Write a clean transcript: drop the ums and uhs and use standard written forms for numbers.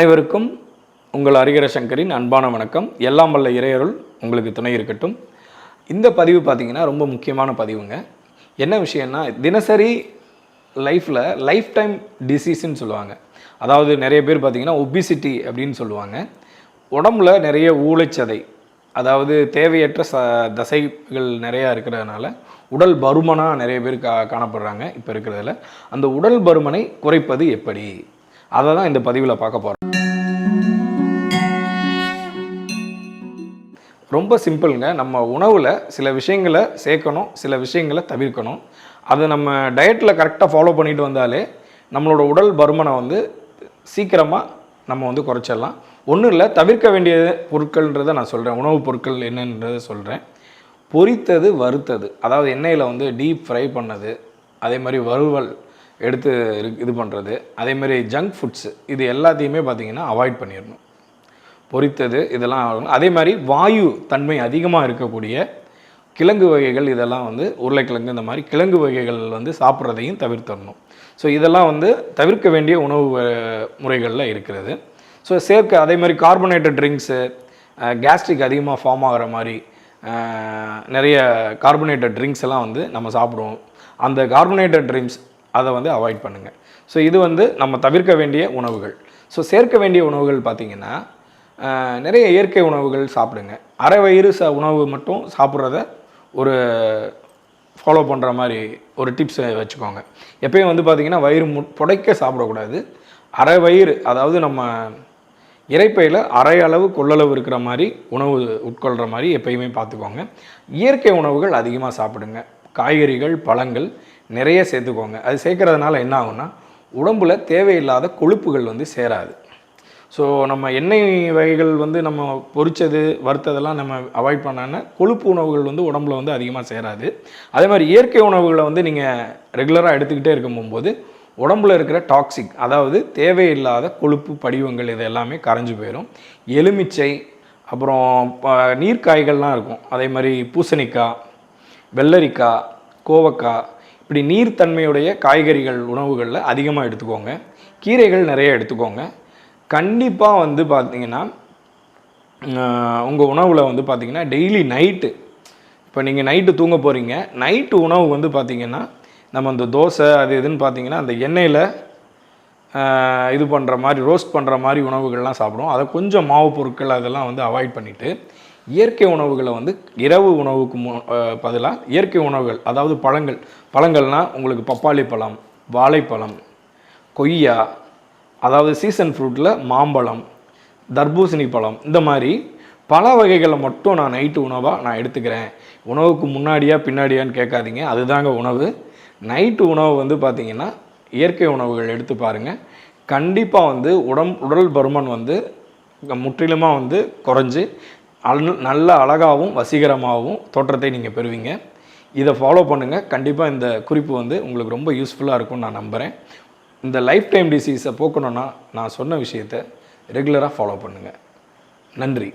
அனைவருக்கும் உங்கள் ஹரிஹர சங்கரின் அன்பான வணக்கம். எல்லாம் வல்ல இறையருள் உங்களுக்கு துணை இருக்கட்டும். இந்த பதிவு பார்த்திங்கன்னா ரொம்ப முக்கியமான பதிவுங்க. என்ன விஷயம்னா, தினசரி லைஃப்பில் லைஃப் டைம் டிசீஸ்ன்னு சொல்லுவாங்க. அதாவது நிறைய பேர் பார்த்திங்கன்னா ஒபிசிட்டி அப்படின்னு சொல்லுவாங்க. உடம்புல நிறைய ஊளைச்சதை, அதாவது தேவையற்ற தசைகள் நிறையா இருக்கிறதுனால உடல் பருமனாக நிறைய பேர் காணப்படுறாங்க. இப்போ இருக்கிறதுல அந்த உடல் பருமனை குறைப்பது எப்படி, அதை தான் இந்த பதிவில் பார்க்க போகிறோம். ரொம்ப சிம்பிளுங்க. நம்ம உணவில் சில விஷயங்களை சேர்க்கணும், சில விஷயங்களை தவிர்க்கணும். அதை நம்ம டயட்டில் கரெக்டாக ஃபாலோ பண்ணிட்டு வந்தாலே நம்மளோட உடல் பருமனை சீக்கிரமாக நம்ம குறைச்சிடலாம். ஒன்றும் இல்லை, தவிர்க்க வேண்டிய பொருட்கள்ன்றதை நான் சொல்கிறேன். உணவுப் பொருட்கள் என்னன்றதை சொல்கிறேன். பொரித்தது, வறுத்தது, அதாவது எண்ணெயில் டீப் ஃப்ரை பண்ணது, அதே மாதிரி வறுவல் எடுத்து இது பண்ணுறது, அதே மாதிரி ஜங்க் ஃபுட்ஸு, இது எல்லாத்தையுமே பார்த்திங்கன்னா அவாய்ட் பண்ணிடணும். பொரித்தது இதெல்லாம். அதே மாதிரி வாயு தன்மை அதிகமாக இருக்கக்கூடிய கிழங்கு வகைகள், இதெல்லாம் உருளைக்கிழங்கு, இந்த மாதிரி கிழங்கு வகைகள் சாப்பிட்றதையும் தவிர்த்தரணும். ஸோ இதெல்லாம் தவிர்க்க வேண்டிய உணவு முறைகளில் இருக்கிறது. ஸோ அதே மாதிரி கார்பனேட்டட் ட்ரிங்க்ஸு, கேஸ்ட்ரிக் அதிகமாக ஃபார்ம் ஆகிற மாதிரி நிறைய கார்பனேட்டட் ட்ரிங்க்ஸ் எல்லாம் நம்ம சாப்பிடுவோம். அந்த கார்பனேட்டட் ட்ரிங்க்ஸ் அதை அவாய்ட் பண்ணுங்கள். ஸோ இது நம்ம தவிர்க்க வேண்டிய உணவுகள். ஸோ சேர்க்க வேண்டிய உணவுகள் பார்த்திங்கன்னா, நிறைய இயற்கை உணவுகள் சாப்பிடுங்க. அரை வயிறு உணவு மட்டும் சாப்பிட்றத ஒரு ஃபாலோ பண்ணுற மாதிரி ஒரு டிப்ஸ் வச்சுக்கோங்க. எப்பயும் பார்த்திங்கன்னா வயிறு புடைக்க சாப்பிடக்கூடாது. அரை வயிறு, அதாவது நம்ம இறைப்பையில் அரை அளவு கொள்ளளவு இருக்கிற மாதிரி உணவு உட்கொள்கிற மாதிரி எப்பயுமே பார்த்துக்கோங்க. இயற்கை உணவுகள் அதிகமாக சாப்பிடுங்க. காய்கறிகள், பழங்கள் நிறைய சேர்த்துக்கோங்க. அது சேர்க்கறதுனால என்ன ஆகும்னா, உடம்புல தேவையில்லாத கொழுப்புகள் சேராது. ஸோ நம்ம எண்ணெய் வகைகள் நம்ம பொரித்தது, வறுத்ததெல்லாம் நம்ம அவாய்ட் பண்ணான்னா கொழுப்பு உணவுகள் உடம்புல அதிகமாக சேராது. அதே மாதிரி இயற்கை உணவுகளை நீங்கள் ரெகுலராக எடுத்துக்கிட்டே இருக்கும்போது உடம்புல இருக்கிற டாக்ஸிக், அதாவது தேவையில்லாத கொழுப்பு படிவங்கள், இது எல்லாமே கரைஞ்சி போயிடும். எலுமிச்சை, அப்புறம் நீர்க்காய்கள்லாம் இருக்கும். அதே மாதிரி பூசணிக்காய், வெள்ளரிக்காய், கோவக்காய், இப்படி நீர்த்தன்மையுடைய காய்கறிகள் உணவுகளில் அதிகமாக எடுத்துக்கோங்க. கீரைகள் நிறைய எடுத்துக்கோங்க. கண்டிப்பாக பார்த்திங்கன்னா உங்கள் உணவில் பார்த்திங்கன்னா டெய்லி நைட்டு, இப்போ நீங்கள் நைட்டு தூங்க போகிறீங்க, நைட்டு உணவு பார்த்திங்கன்னா நம்ம அந்த தோசை அது இதுன்னு பார்த்திங்கன்னா அந்த எண்ணெயில் இது பண்ணுற மாதிரி, ரோஸ்ட் பண்ணுற மாதிரி உணவுகள்லாம் சாப்பிடுவோம். அதை கொஞ்சம் மாவு பொருட்கள் அதெல்லாம் அவாய்ட் பண்ணிவிட்டு இயற்கை உணவுகளை இரவு உணவுக்கு பதிலாக இயற்கை உணவுகள், அதாவது பழங்கள்னால் உங்களுக்கு பப்பாளி பழம், வாழைப்பழம், கொய்யா, அதாவது சீசன் ஃப்ரூட்டில் மாம்பழம், தர்பூசணி பழம், இந்த மாதிரி பல வகைகளை மட்டும் நான் நைட்டு உணவாக நான் எடுத்துக்கிறேன். உணவுக்கு முன்னாடியா பின்னாடியான்னு கேட்காதீங்க, அதுதாங்க உணவு. நைட்டு உணவு பார்த்திங்கன்னா இயற்கை உணவுகள் எடுத்து பாருங்கள். கண்டிப்பாக உடல் பருமன் முற்றிலுமாக குறைஞ்சி நல்ல அழகாகவும் வசீகரமாகவும் தோற்றத்தை நீங்கள் பெறுவீங்க. இதை ஃபாலோ பண்ணுங்கள். கண்டிப்பாக இந்த குறிப்பு உங்களுக்கு ரொம்ப யூஸ்ஃபுல்லாக இருக்கும்னு நான் நம்புகிறேன். இந்த லைஃப் டைம் டிசீஸை போக்கணுன்னா நான் சொன்ன விஷயத்தை ரெகுலராக ஃபாலோ பண்ணுங்கள். நன்றி.